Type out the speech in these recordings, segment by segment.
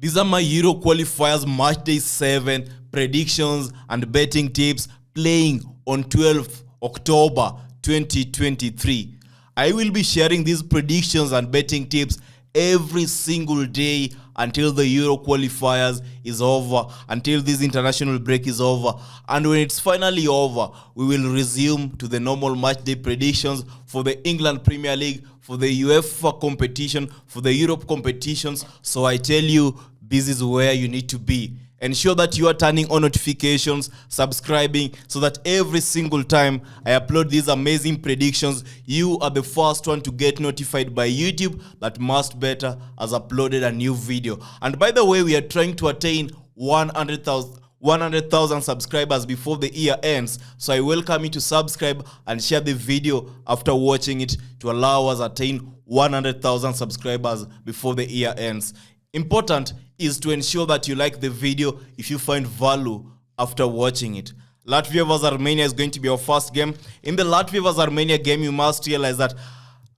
These are my Euro Qualifiers Matchday 7 predictions and betting tips playing on 12th October 2023. I will be sharing these predictions and betting tips every single day until the Euro Qualifiers is over, until this international break is over. And when it's finally over, we will resume to the normal matchday predictions for the England Premier League, for the UEFA competition, for the Europe competitions. So I tell you, this is where you need to be. Ensure that you are turning on notifications, subscribing, so that every single time I upload these amazing predictions, you are the first one to get notified by YouTube that Must Better has uploaded a new video. And by the way, we are trying to attain 100,000 subscribers before the year ends. So I welcome you to subscribe and share the video after watching it to allow us attain 100,000 subscribers before the year ends. Important is to ensure that you like the video if you find value after watching it. Latvia vs Armenia is going to be our first game. In the Latvia vs Armenia game, you must realize that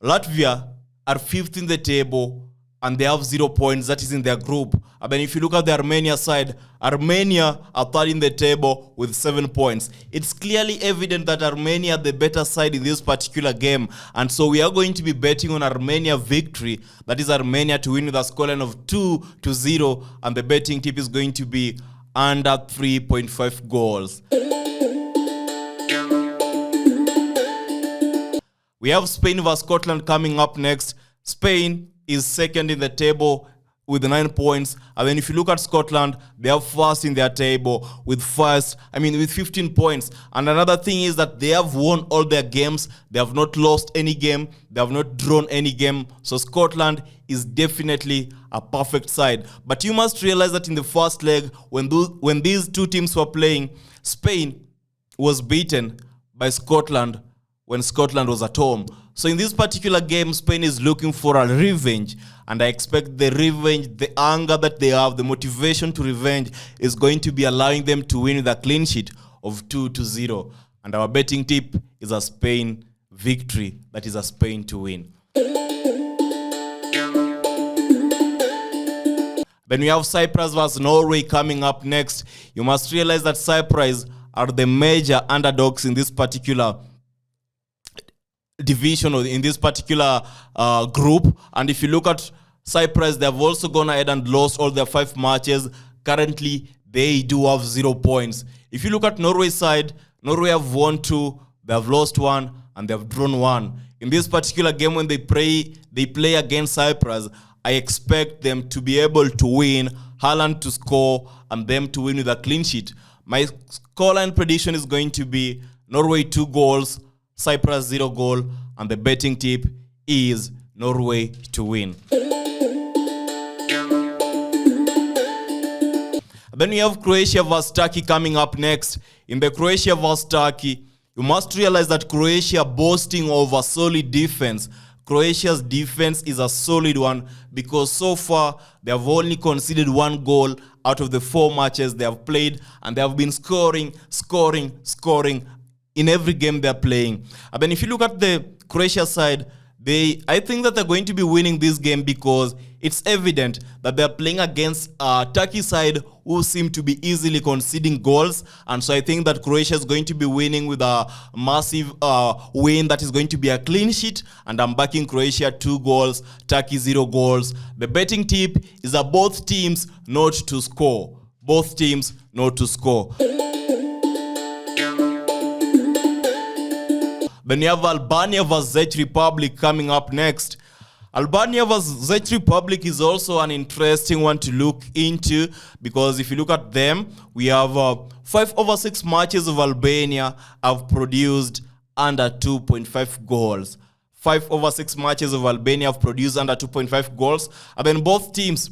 Latvia are 5th in the table and they have 0 points. That is in their group. And then if you look at the Armenia side, Armenia are 3rd in the table with 7 points. It's clearly evident that Armenia are the better side in this particular game. And so we are going to be betting on Armenia victory. That is Armenia to win with a scoreline of 2-0. And the betting tip is going to be under 3.5 goals. We have Spain vs Scotland coming up next. Spain is 2nd in the table with 9 points. And then if you look at Scotland, they are 1st in their table with 15 points. And another thing is that they have won all their games. They have not lost any game. They have not drawn any game. So Scotland is definitely a perfect side. But you must realize that in the first leg, when these two teams were playing, Spain was beaten by Scotland when Scotland was at home. So in this particular game, Spain is looking for a revenge. And I expect the revenge, the anger that they have, the motivation to revenge is going to be allowing them to win with a clean sheet of 2-0. And our betting tip is a Spain victory. That is a Spain to win. Then we have Cyprus vs Norway coming up next. You must realize that Cyprus are the major underdogs in this particular division or in this particular group. And if you look at Cyprus, they have also gone ahead and lost all their 5 matches. Currently, they do have 0 points. If you look at Norway's side, Norway have won 2, they have lost 1, and they have drawn 1. In this particular game, when they play against Cyprus, I expect them to be able to win, Haaland to score, and them to win with a clean sheet. My scoreline prediction is going to be Norway 2 goals, Cyprus 0 goal, and the betting tip is Norway to win. Then we have Croatia vs Turkey coming up next. In the Croatia vs Turkey, you must realize that Croatia boasting of a solid defense. Croatia's defense is a solid one because so far they have only conceded 1 goal out of the 4 matches they have played, and they have been scoring in every game they're playing. And then if you look at the Croatia side, I think that they're going to be winning this game because it's evident that they're playing against Turkey side who seem to be easily conceding goals. And so I think that Croatia is going to be winning with a massive win that is going to be a clean sheet. And I'm backing Croatia 2 goals, Turkey 0 goals. The betting tip is that both teams not to score. Both teams not to score. Then you have Albania vs Czech Republic coming up next. Albania vs Czech Republic is also an interesting one to look into because if you look at them, we have 5 over 6 matches of Albania have produced under 2.5 goals. 5 over 6 matches of Albania have produced under 2.5 goals. And then both teams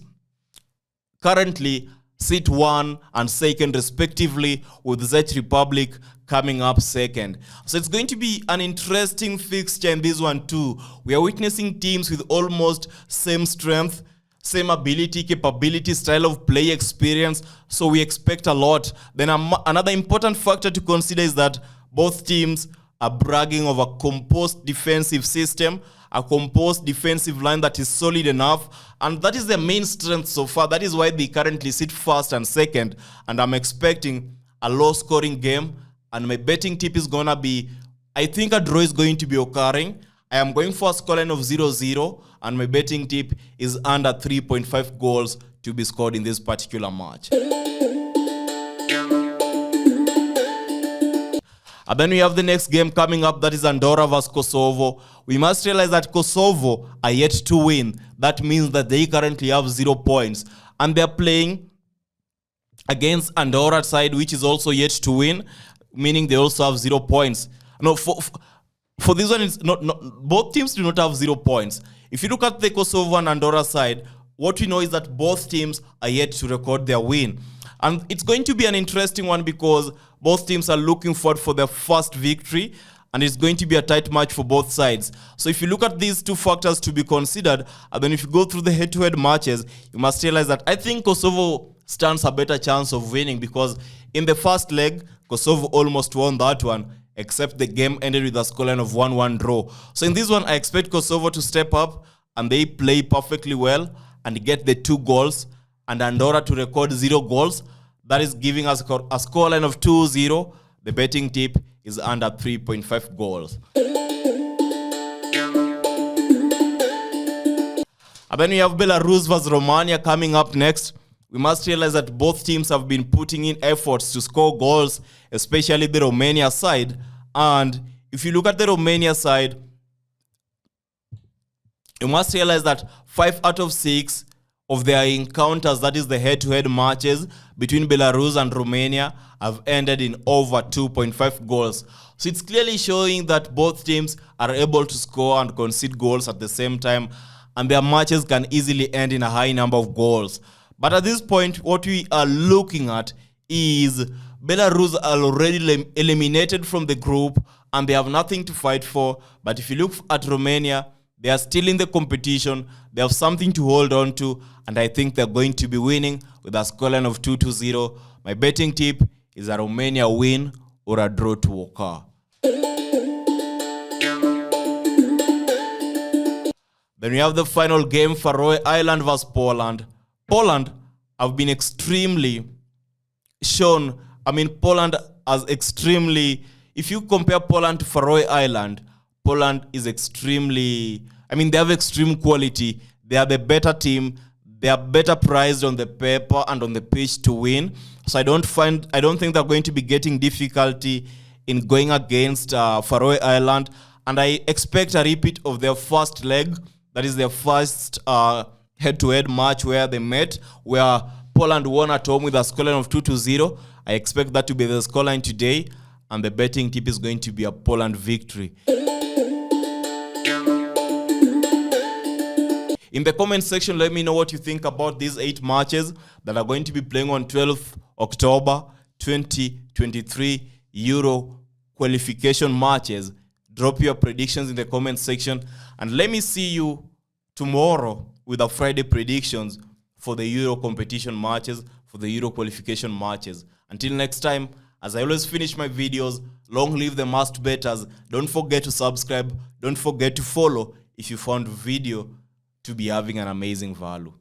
currently sit 1 and 2nd respectively, with Czech Republic coming up 2nd. So it's going to be an interesting fixture in this one too. We are witnessing teams with almost same strength, same ability, capability, style of play, experience. So we expect a lot. Then another important factor to consider is that both teams are bragging of a composed defensive system. a composed defensive line that is solid enough, and that is their main strength so far. That is why they currently sit first and second, and I'm expecting a low-scoring game, and my betting tip is going to be, I think a draw is going to be occurring. I am going for a scoreline of 0-0, and my betting tip is under 3.5 goals to be scored in this particular match. And then we have the next game coming up, that is Andorra vs Kosovo. We must realize that Kosovo are yet to win. That means that they currently have 0 points. And they're playing against Andorra side, which is also yet to win, meaning they also have 0 points. No, for this one, it's not both teams do not have 0 points. If you look at the Kosovo and Andorra side, what we know is that both teams are yet to record their win. And it's going to be an interesting one because both teams are looking forward for their first victory, and it's going to be a tight match for both sides. So if you look at these two factors to be considered, and then if you go through the head-to-head matches, you must realize that I think Kosovo stands a better chance of winning, because in the first leg, Kosovo almost won that one, except the game ended with a scoreline of 1-1 draw. So in this one, I expect Kosovo to step up, and they play perfectly well and get the 2 goals, and Andorra to record 0 goals. That is giving us a scoreline of 2-0. The betting tip is under 3.5 goals. And then we have Belarus vs Romania coming up next. We must realize that both teams have been putting in efforts to score goals, especially the Romania side. And if you look at the Romania side, you must realize that 5 out of 6 of their encounters, that is the head-to-head matches between Belarus and Romania, have ended in over 2.5 goals. So it's clearly showing that both teams are able to score and concede goals at the same time, and their matches can easily end in a high number of goals. But at this point, what we are looking at is Belarus are already eliminated from the group, and they have nothing to fight for. But if you look at Romania, they are still in the competition. They have something to hold on to, and I think they're going to be winning with a scoreline of 2-0. My betting tip is a Romania win or a draw to occur. Then we have the final game, Faroe Island vs Poland. Poland have been extremely shown. Poland has extremely, if you compare Poland to Faroe Island, Poland is extremely, they have extreme quality. They are the better team. They are better priced on the paper and on the pitch to win. So I don't think they're going to be getting difficulty in going against Faroe Island. And I expect a repeat of their first leg. That is their first head-to-head match where they met, where Poland won at home with a scoreline of 2-0. I expect that to be the scoreline today, and the betting tip is going to be a Poland victory. In the comment section, let me know what you think about these 8 matches that are going to be playing on 12th October 2023 Euro qualification matches. Drop your predictions in the comment section, and let me see you tomorrow with the Friday predictions for the Euro competition matches, for the Euro qualification matches. Until next time, as I always finish my videos, long live the must betters. Don't forget to subscribe. Don't forget to follow if you found the video to be having an amazing value.